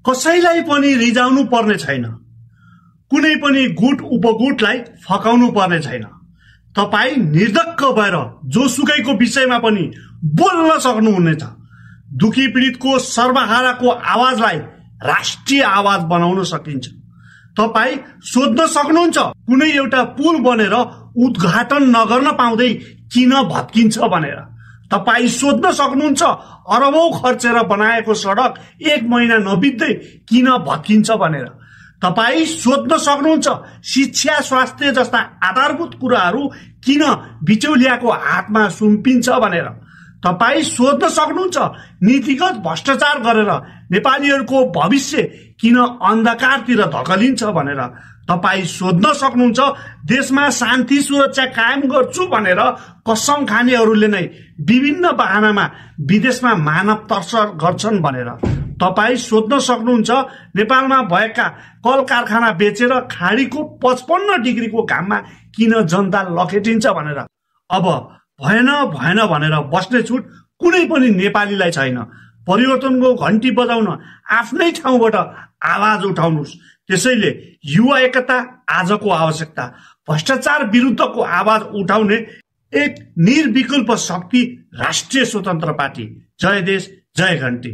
कसैलाई पनि रिजाउनु पर्ने छैन, कुनै पनि गुट उपगुटलाई फकाउनु पर्ने छैन। तपाई निर्धक्क भएर जोसुकैको विषयमा पनि बोल्न सक्नुहुनेछ। दुखी पीडितको सर्वहाराको आवाजलाई राष्ट्रिय आवाज बनाउन सकिन्छ। तपाई सोध्न सक्नुहुन्छ कुनै एउटा पुल बनेर उद्घाटन नगर्न पाउँदै किन भत्किन्छ भनेर। तपाई सोध्न सक्नुहुन्छ अरबौं खर्चेर बनाएको सडक 1 महिना नबित्दै किन भत्किन्छ भनेर। तपाई सोध्न सक्नुहुन्छ शिक्षा स्वास्थ्य जस्ता आधारभूत कुराहरू किन बिचौलियाको हातमा सुम्पिन्छ भनेर। तपाई सोध्न सक्नुहुन्छ नीतिगत भ्रष्टाचार गरेर नेपालीहरूको भविष्य किन अन्धकारतिर धकलिन्छ भनेर। तपाई सोध्न सक्नुहुन्छ देशमा शान्ति सुरक्षा कायम गर्छु भनेर कसम खानेहरूले नै विभिन्न बहानामा विदेशमा मानव तस्कर गर्छन् भनेर। तपाई सोध्न सक्नुहुन्छ नेपालमा भएका कल कारखाना बेचेर खाडीको 55 डिग्रीको घाममा किन जनता लखेटिन्छ भनेर। अब भएन भएन भनेर बस्ने छुट कुनै पनि नेपालीलाई छैन। परिवर्तनको घण्टी बजाउन आफ्नै ठाउँबाट आवाज उठाउनुस्। त्यसैले युवा एकता आजको आवश्यकता। भ्रष्टाचार विरुद्धको आवाज उठाउने एक निर्विकल्प शक्ति राष्ट्रिय स्वतन्त्र पार्टी। जय देश जय घण्टी।